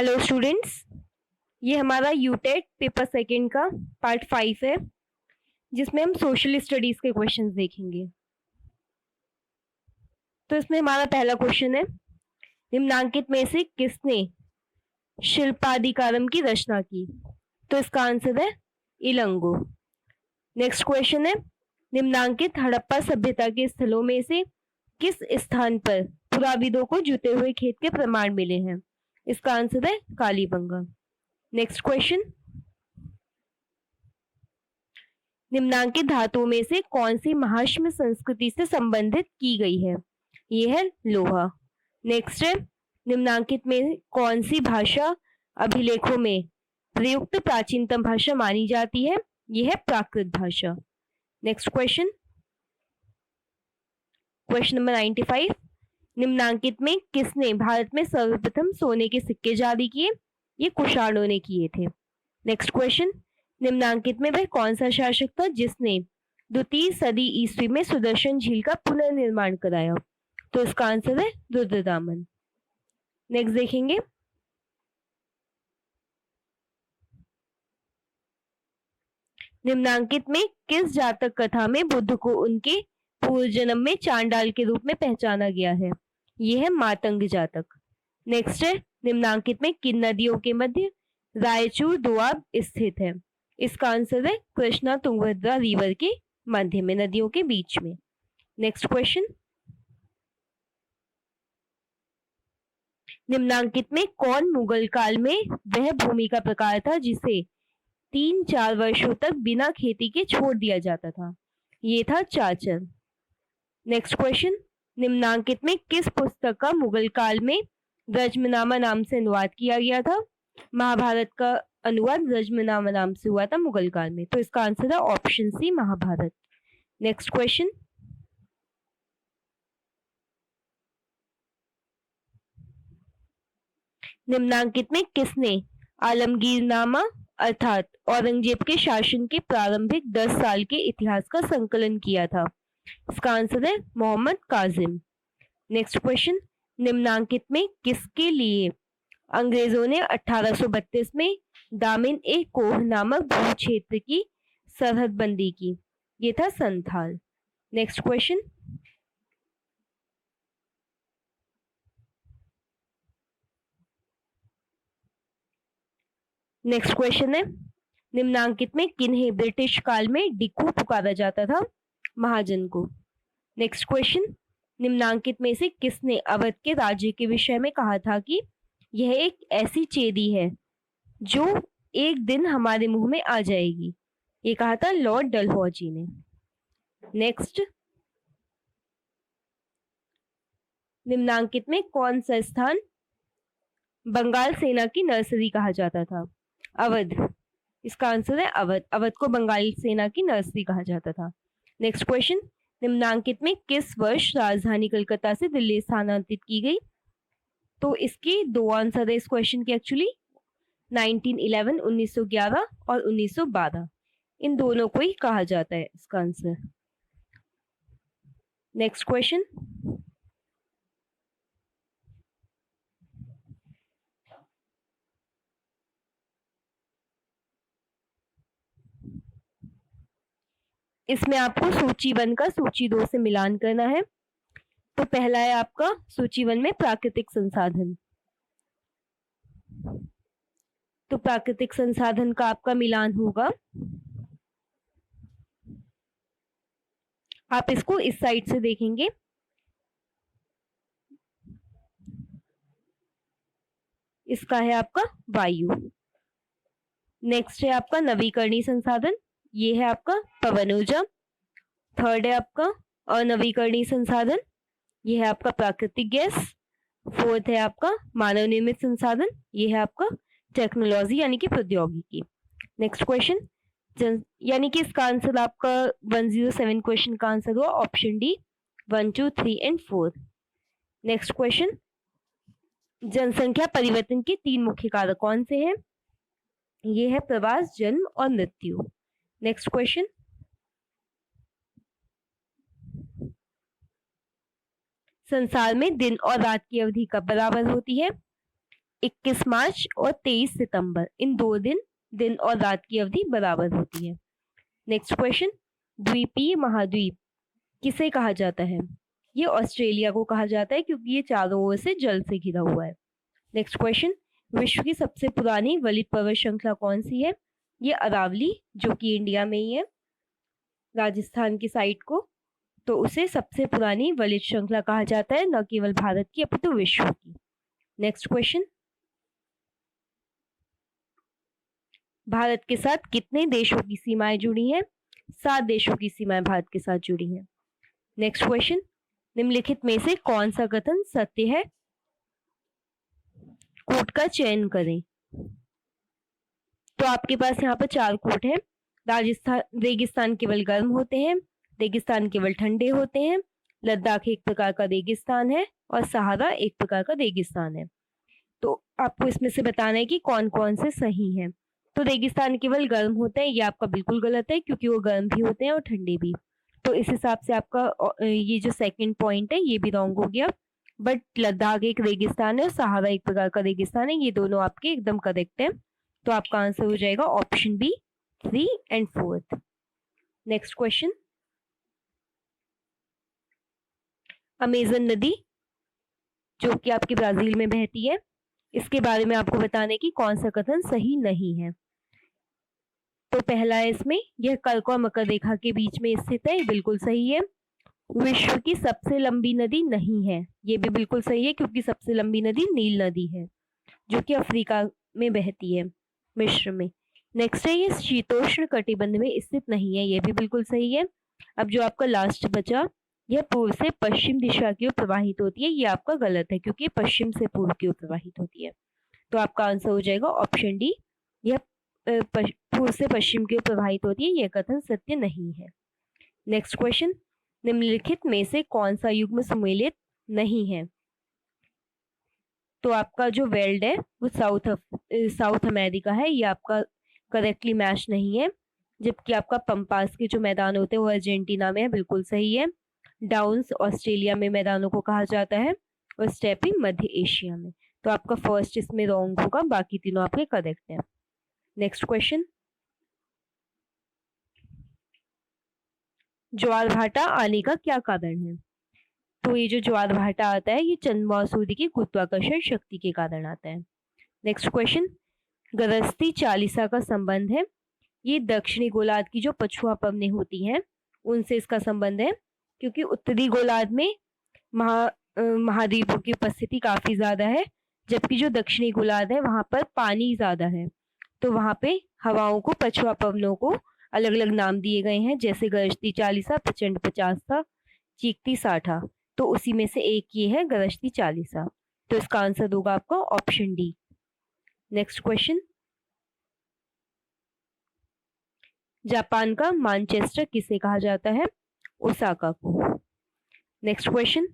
Hello students, ये हमारा UTET paper second का पार्ट 5 है जिसमें हम सोशल स्टडीज के क्वेश्चंस देखेंगे। तो इसमें हमारा पहला क्वेश्चन है, निम्नांकित में से किसने शिल्पादिकारम की रचना की? तो इसका आंसर है इलंगो। नेक्स्ट क्वेश्चन है, निम्नांकित हड़प्पा सभ्यता के स्थलों में से किस स्थान पर पुराविदों को जुते हुए खेत के प्रमाण मिले हैं? इसका आंसर है कालीबंगा। नेक्स्ट क्वेश्चन, निम्नांकित धातुओं में से कौन सी महाश्म संस्कृति से संबंधित की गई है? ये है लोहा। नेक्स्ट है, निम्नांकित में कौन सी भाषा अभिलेखों में प्रयुक्त प्राचीनतम भाषा मानी जाती है? ये है प्राकृत भाषा। नेक्स्ट क्वेश्चन, क्वेश्चन नंबर 95, निम्नांकित में किसने भारत में सर्वप्रथम सोने के सिक्के जारी किए? ये कुषाणों ने किए थे। नेक्स्ट क्वेश्चन, निम्नांकित में वह कौन सा शासक था जिसने द्वितीय सदी ईस्वी में सुदर्शन झील का पुनर्निर्माण कराया? तो इसका आंसर है रुद्रदामन। नेक्स्ट देखेंगे, निम्नांकित में किस जातक कथा में बुद्ध को उनके पूर्व जन्म में चांडाल के रूप में पहचाना गया है? यह है मातंग जातक। नेक्स्ट है, निम्नांकित में किन नदियों के मध्य रायचूर दोआब स्थित है? इसका आंसर है कृष्णा तुंगभद्रा रिवर के मध्य में, नदियों के बीच में। नेक्स्ट क्वेश्चन, निम्नांकित में कौन मुगल काल में वह भूमि का प्रकार था जिसे 3-4 वर्षों तक बिना खेती के छोड़ दिया जाता था? ये था चाचर। नेक्स्ट क्वेश्चन, निम्नांकित में किस पुस्तक का मुगल काल में रज्मनामा नाम से अनुवाद किया गया था? महाभारत का अनुवाद रज्मनामा नाम से हुआ था मुगल काल में। तो इसका आंसर है option C, Mahabharat. Next question, निम्नांकित में किसने आलमगीरनामा अर्थात औरंगजेब के शासन के प्रारंभिक 10 साल के इतिहास का संकलन किया था? इसका आंसर है मोहम्मद काजिम। नेक्स्ट क्वेश्चन, निम्नांकित में किसके लिए अंग्रेजों ने 1832 में दामिन ए कोह नामक भू क्षेत्र की सरहदबंदी की? ये था Santhal. Next question, next question है, निम्नांकित में किन्हें ब्रिटिश काल में डिकू पुकारा जाता था? महाजन को। नेक्स्ट क्वेश्चन, निम्नांकित में से किसने अवध के राज्य के विषय में कहा था कि यह एक ऐसी चेदी है जो एक दिन हमारे मुंह में आ जाएगी? ये कहा था लॉर्ड डलहौजी ने। नेक्स्ट, निम्नांकित में कौन सा स्थान बंगाल सेना की नर्सरी कहा जाता था? अवध। इसका आंसर है अवध। अवध को बंगाल सेना की नर्सरी कहा जाता था। नेक्स्ट क्वेश्चन, निम्नांकित में किस वर्ष राजधानी कलकत्ता से दिल्ली स्थानांतरित की गई? तो इसके दो आंसर है इस क्वेश्चन के एक्चुअली, 1911 1911 और 1912, इन दोनों को ही कहा जाता है इसका आंसर। नेक्स्ट क्वेश्चन, इसमें आपको सूची 1 का सूची 2 से मिलान करना है। तो पहला है आपका सूची 1 में प्राकृतिक संसाधन। तो प्राकृतिक संसाधन का आपका मिलान होगा, आप इसको इस साइड से देखेंगे, इसका है आपका वायु। नेक्स्ट है आपका नवीकरणीय संसाधन, ये है आपका पवन ऊर्जा। थर्ड है आपका अनवीकरणीय संसाधन, ये है आपका प्राकृतिक गैस। फोर्थ है आपका मानव निर्मित संसाधन, ये है आपका टेक्नोलॉजी यानी कि प्रौद्योगिकी। नेक्स्ट क्वेश्चन, यानी कि इसका आंसर आपका 107 क्वेश्चन का आंसर हुआ option D, 1 2 3 and 4। Next question, जनसंख्या परिवर्तन के 3 मुख्य कारक कौन से हैं? ये है प्रवास, जन्म और मृत्यु। नेक्स्ट क्वेश्चन, संसार में दिन और रात की अवधि कब बराबर होती है? 21 मार्च और 23 सितंबर, इन 2 दिन और रात की अवधि बराबर होती है। नेक्स्ट क्वेश्चन, द्वीपीय महाद्वीप किसे कहा जाता है? ये ऑस्ट्रेलिया को कहा जाता है क्योंकि ये चारों ओर से जल से घिरा हुआ है। नेक्स्ट क्वेश्चन, विश्व की सबसे पुरानी वलित पर्वत श्रृंखला कौन सी है? ये अरावली, जो कि इंडिया में ही है, राजस्थान की साइड को, तो उसे सबसे पुरानी वलित श्रृंखला कहा जाता है, न केवल भारत की अपितु विश्व की। नेक्स्ट क्वेश्चन, भारत के साथ कितने देशों की सीमाएं जुड़ी हैं? 7 देशों की सीमाएं भारत के साथ जुड़ी हैं। नेक्स्ट क्वेश्चन, निम्नलिखित में से कौन सा कथन सत्य है? कोट का चयन करें। तो आपके पास यहाँ पर 4 कोट हैं। रेगिस्तान केवल गर्म होते हैं, रेगिस्तान केवल ठंडे होते हैं, लद्दाख एक प्रकार का रेगिस्तान है और सहारा एक प्रकार का रेगिस्तान है। तो आपको इसमें से बताना है कि कौन कौन से सही हैं। तो रेगिस्तान केवल गर्म होते हैं, ये आपका बिल्कुल गलत है, क्योंकि वो गर्म भी होते हैं और ठंडे भी। तो इस हिसाब से आपका ये जो सेकंड पॉइंट है ये भी रॉन्ग हो गया। बट लद्दाख एक रेगिस्तान है और सहारा एक प्रकार का रेगिस्तान है, ये दोनों आपके एकदम करेक्ट है। तो आपका आंसर हो जाएगा option B, 3 and 4। Next question, Amazon नदी जो कि आपके ब्राजील में बहती है, इसके बारे में आपको बताने की कौन सा कथन सही नहीं है। तो पहला है इसमें, यह कर्क और मकर रेखा के बीच में स्थित है, बिल्कुल सही है। विश्व की सबसे लंबी नदी नहीं है, ये भी बिल्कुल सही है, क्योंकि सबसे लंबी नदी नील नदी है जो कि अफ्रीका में बहती है, मिस्र में। नेक्स्ट है, ये शीतोष्ण कटिबंध में स्थित नहीं है, ये भी बिल्कुल सही है। अब जो आपका लास्ट बचा, यह पूर्व से पश्चिम दिशा की ओर प्रवाहित होती है, ये आपका गलत है, क्योंकि पश्चिम से पूर्व की ओर प्रवाहित होती है। तो आपका आंसर हो जाएगा ऑप्शन डी, यह पूर्व से पश्चिम की ओर प्रवाहित होती है, यह कथन सत्य नहीं है। नेक्स्ट क्वेश्चन, निम्नलिखित में से कौन सा युग्म सम्मिलित नहीं है? तो आपका जो वेल्ड है वो साउथ अमेरिका है, ये आपका करेक्टली मैच नहीं है। जबकि आपका पंपास के जो मैदान होते हैं वो अर्जेंटीना में है, बिल्कुल सही है। डाउन्स ऑस्ट्रेलिया में मैदानों को कहा जाता है और स्टेपी मध्य एशिया में। तो आपका फर्स्ट इसमें रॉन्ग होगा, बाकी तीनों आपके करेक्ट हैं। नेक्स्ट क्वेश्चन, ज्वार भाटा आने का क्या कारण है? तो ये जो ज्वार भाटा आता है ये चंद्रमा और सूर्य की गुरुत्वाकर्षण शक्ति के कारण आता है। नेक्स्ट क्वेश्चन, गरस्ती चालीसा का संबंध है, ये दक्षिणी गोलार्ध की जो पछुआ पवनें होती हैं उनसे इसका संबंध है, क्योंकि उत्तरी गोलार्ध में महाद्वीपों की उपस्थिति काफी ज्यादा है, जबकि जो दक्षिणी गोलार्ध है वहां पर पानी ज्यादा है। तो वहां पे हवाओं को, पछुआ पवनों को अलग अलग नाम दिए गए हैं, जैसे गरजती चालीसा, प्रचंड पचासा, चीखती साठा। तो उसी में से एक ये है गरजती चालीसा। तो इसका आंसर होगा आपका option D. Next question, Japan का मैनचेस्टर किसे कहा जाता है? ओसाका को। नेक्स्ट क्वेश्चन,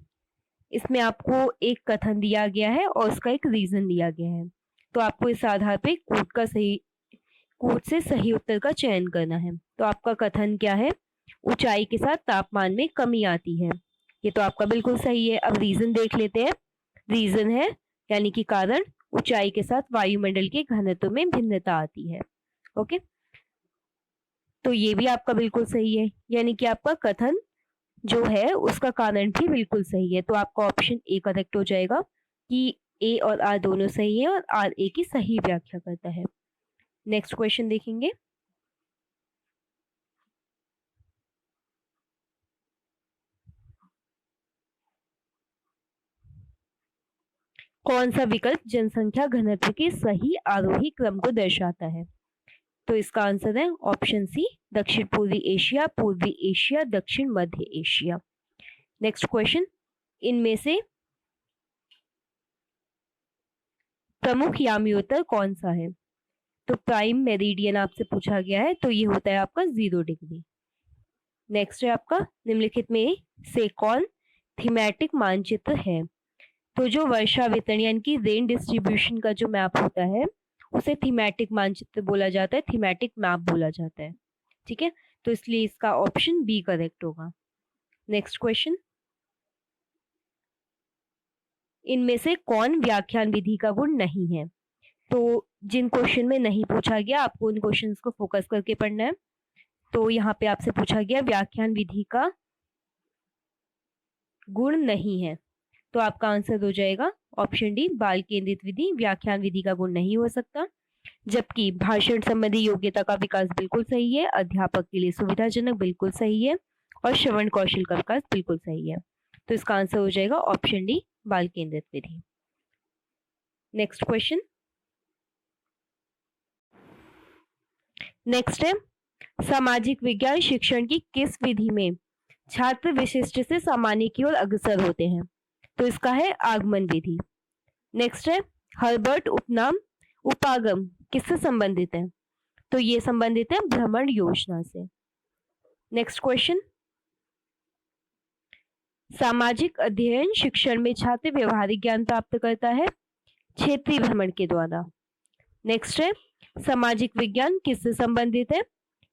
इसमें आपको एक कथन दिया गया है और उसका एक रीजन दिया गया है। तो आपको इस आधार पे कोट से सही उत्तर का चयन करना है। तो आपका कथन क्या है? ऊंचाई के साथ तापमान में कमी आती है, ये तो आपका बिल्कुल सही है। अब रीजन देख लेते हैं। रीजन है यानी कि कारण, ऊंचाई के साथ वायुमंडल के घनत्व में भिन्नता आती है। ओके, तो ये भी आपका बिल्कुल सही है, यानी कि आपका कथन जो है उसका कारण भी बिल्कुल सही है। तो आपका ऑप्शन ए करेक्ट हो जाएगा कि ए और आर दोनों सही है और आर ए की सही व्याख्या करता है। नेक्स्ट क्वेश्चन देखेंगे, कौन सा विकल्प जनसंख्या घनत्व के सही आरोही क्रम को दर्शाता है? तो इसका आंसर है ऑप्शन सी, दक्षिण पूर्वी एशिया, पूर्वी एशिया, दक्षिण मध्य एशिया। नेक्स्ट क्वेश्चन, इनमें से प्रमुख याम्योत्तर कौन सा है? तो प्राइम मेरिडियन आपसे पूछा गया है, तो ये होता है आपका 0 डिग्री। नेक्स्ट है आपका, निम्नलिखित में से कौन थीमेटिक मानचित्र है? तो जो वर्षा वितरण यानी कि रेन डिस्ट्रीब्यूशन का जो मैप होता है उसे थीमेटिक मानचित्र बोला जाता है, थीमेटिक मैप बोला जाता है। ठीक है, तो इसलिए इसका ऑप्शन बी करेक्ट होगा। नेक्स्ट क्वेश्चन, इनमें से कौन व्याख्यान विधि का गुण नहीं है? तो जिन क्वेश्चन में नहीं पूछा गया आपको उन क्वेश्चंस को फोकस करके पढ़ना है। तो यहाँ पे आपसे पूछा गया व्याख्यान विधि का गुण नहीं है, तो आपका आंसर हो जाएगा ऑप्शन डी, बाल केंद्रित विधि व्याख्यान विधि का गुण नहीं हो सकता। जबकि भाषण संबंधी योग्यता का विकास बिल्कुल सही है, अध्यापक के लिए सुविधाजनक बिल्कुल सही है, और श्रवण कौशल का विकास बिल्कुल सही है। तो इसका आंसर हो जाएगा ऑप्शन डी, बाल केंद्रित विधि। नेक्स्ट क्वेश्चन, नेक्स्ट है सामाजिक विज्ञान शिक्षण की किस विधि में छात्र विशिष्ट से सामान्य की ओर अग्रसर होते हैं? तो इसका है आगमन विधि। नेक्स्ट है हर्बर्ट उपनाम उपागम किससे संबंधित है? तो ये संबंधित है भ्रमण योजना से। नेक्स्ट क्वेश्चन, सामाजिक अध्ययन शिक्षण में छात्र व्यवहारिक ज्ञान प्राप्त करता है क्षेत्रीय भ्रमण के द्वारा। नेक्स्ट है सामाजिक विज्ञान किससे संबंधित है?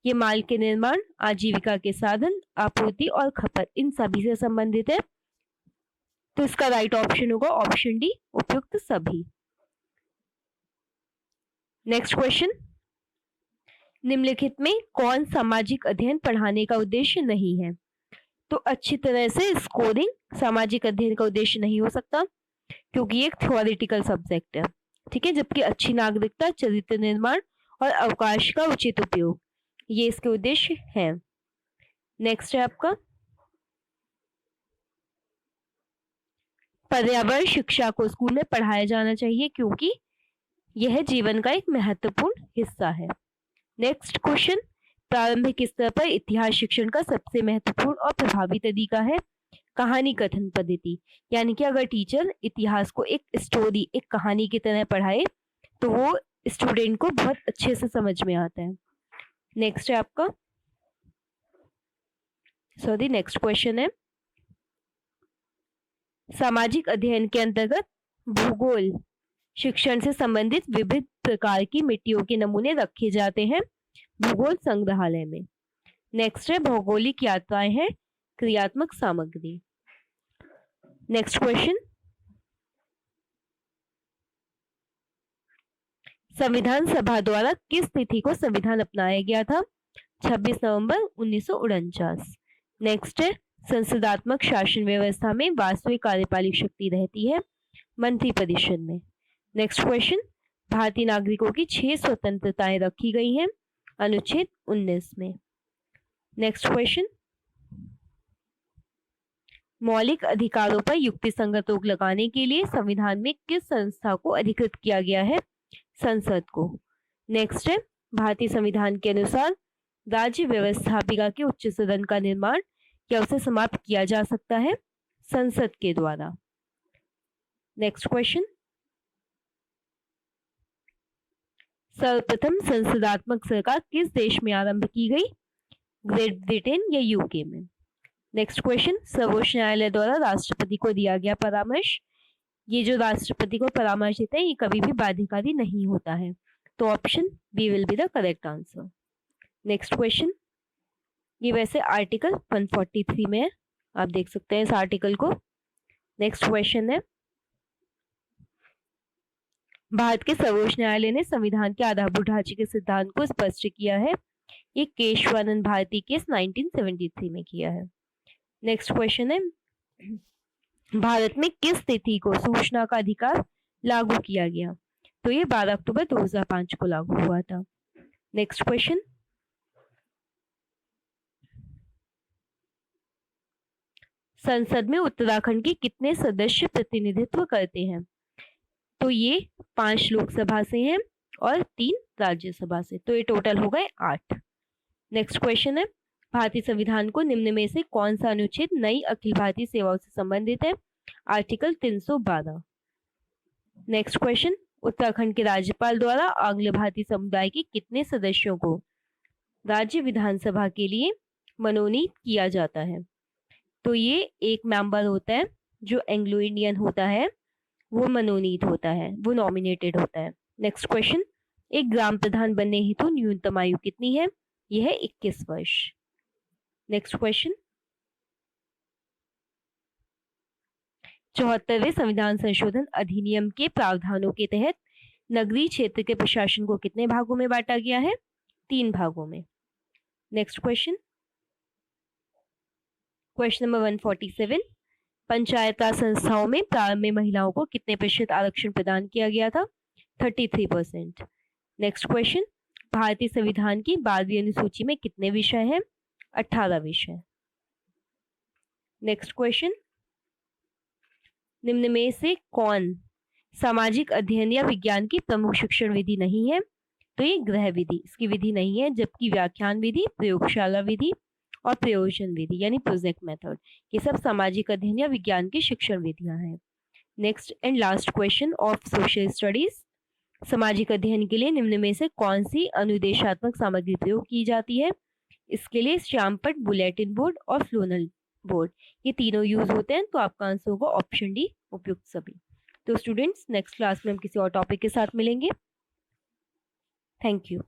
ये माल के निर्माण, आजीविका के साधन, आपूर्ति और खपत इन सभी से संबंधित है। तो इसका राइट ऑप्शन होगा ऑप्शन डी, उपयुक्त सभी। नेक्स्ट क्वेश्चन, निम्नलिखित में कौन सामाजिक अध्ययन पढ़ाने का उद्देश्य नहीं है? तो अच्छी तरह से स्कोरिंग सामाजिक अध्ययन का उद्देश्य नहीं हो सकता क्योंकि ये एक थ्योरेटिकल सब्जेक्ट है, ठीक है। जबकि अच्छी नागरिकता, चरित्र निर्माण और अवकाश का उचित उपयोग ये इसके उद्देश्य हैं। नेक्स्ट है आपका पर्यावरण शिक्षा को स्कूल में पढ़ाया जाना चाहिए क्योंकि यह जीवन का एक महत्वपूर्ण हिस्सा है। नेक्स्ट क्वेश्चन, प्रारंभिक स्तर पर इतिहास शिक्षण का सबसे महत्वपूर्ण और प्रभावी तरीका है कहानी कथन पद्धति। यानी कि अगर टीचर इतिहास को एक स्टोरी, एक कहानी की तरह पढ़ाए तो वो स्टूडेंट को बहुत अच्छे से समझ में आता है। नेक्स्ट है आपका नेक्स्ट क्वेश्चन है सामाजिक अध्ययन के अंतर्गत भूगोल शिक्षण से संबंधित विविध प्रकार की मिट्टियों के नमूने रखे जाते हैं भूगोल संग्रहालय में। नेक्स्ट है भौगोलिक यात्राएं हैं क्रियात्मक सामग्री। नेक्स्ट क्वेश्चन, संविधान सभा द्वारा किस तिथि को संविधान अपनाया गया था? 26 नवंबर 1949। नेक्स्ट है संसदात्मक शासन व्यवस्था में वास्तविक कार्यपालिक शक्ति रहती है मंत्रिपरिषद में। नेक्स्ट क्वेश्चन, भारतीय नागरिकों की 6 स्वतंत्रताएं रखी गई हैं अनुच्छेद 19 में। नेक्स्ट क्वेश्चन, मौलिक अधिकारों पर युक्तिसंगत रोक लगाने के लिए संविधान में किस संस्था को अधिकृत किया गया है? संसद को। नेक्स्ट है भारतीय संविधान के अनुसार राज्य व्यवस्थापिका के उच्च सदन का निर्माण या उसे समाप्त किया जा सकता है संसद के द्वारा। नेक्स्ट क्वेश्चन, सर्वप्रथम संसदात्मक सरकार किस देश में आरंभ की गई? ग्रेट ब्रिटेन या यूके में। नेक्स्ट क्वेश्चन, सर्वोच्च न्यायालय द्वारा राष्ट्रपति को दिया गया परामर्श, ये जो राष्ट्रपति को परामर्श देते हैं ये कभी भी बाध्यकारी नहीं होता है, तो option B will be the correct answer. Next question, ये वैसे आर्टिकल 143 में है, आप देख सकते हैं इस आर्टिकल को। नेक्स्ट क्वेश्चन है भारत के सर्वोच्च न्यायालय ने संविधान के आधारभूत ढांचे के सिद्धांत को स्पष्ट किया है, ये केशवानंद भारती केस 1973 में किया है। नेक्स्ट क्वेश्चन है भारत में किस तिथि को सूचना का अधिकार लागू किया गया? तो ये 12 अक्टूबर 2005 को लागू हुआ था। नेक्स्ट क्वेश्चन, संसद में उत्तराखंड के कितने सदस्य प्रतिनिधित्व करते हैं? तो ये 5 लोकसभा से हैं और 3 राज्यसभा से, तो ये टोटल हो गए 8। नेक्स्ट क्वेश्चन है भारतीय संविधान को निम्न में से कौन सा अनुच्छेद नई अखिल भारतीय सेवाओं से संबंधित है? आर्टिकल 312। नेक्स्ट क्वेश्चन, उत्तराखंड के राज्यपाल द्वारा आंग्ल भारतीय समुदाय के कितने सदस्यों को राज्य विधानसभा के लिए मनोनीत किया जाता है? तो ये एक मेंबर होता है जो एंग्लो इंडियन होता है, वो मनोनीत होता है, वो नॉमिनेटेड होता है। नेक्स्ट क्वेश्चन, एक ग्राम प्रधान बनने हेतु न्यूनतम आयु कितनी है? यह है 21 वर्ष। नेक्स्ट क्वेश्चन, 74वें संविधान संशोधन अधिनियम के प्रावधानों के तहत नगरीय क्षेत्र के प्रशासन को कितने भागों में बांटा गया है? 3 भागों में। Next question, question number 147, panchayat raj संस्थाओं में प्रारंभ में महिलाओं को कितने प्रतिशत आरक्षण प्रदान किया गया था? 33%। नेक्स्ट क्वेश्चन, भारतीय संविधान की 12वीं अनुसूची में कितने विषय हैं? 18 विषय। नेक्स्ट क्वेश्चन, निम्न में से कौन सामाजिक अध्ययन या विज्ञान की प्रमुख शिक्षण विधि नहीं है? तो ये गृह विधि इसकी विधि नहीं है, जबकि व्याख्यान विधि, प्रयोगशाला विधि और प्रयोजन विधि यानी प्रोजेक्ट मेथड, ये सब सामाजिक अध्ययन या विज्ञान की शिक्षण विधियां हैं। Next and last question of social studies, सामाजिक अध्ययन के लिए निम्न में से कौन सी अनुदेशात्मक सामग्री प्रयोग की जाती है? इसके लिए श्यामपट्ट, बुलेटिन बोर्ड और फ्लोनल बोर्ड, ये तीनों यूज होते हैं। तो आपका आंसर होगा ऑप्शन डी, उपयुक्त सभी। तो स्टूडेंट्स, नेक्स्ट क्लास में हम किसी और टॉपिक के साथ मिलेंगे। Thank you.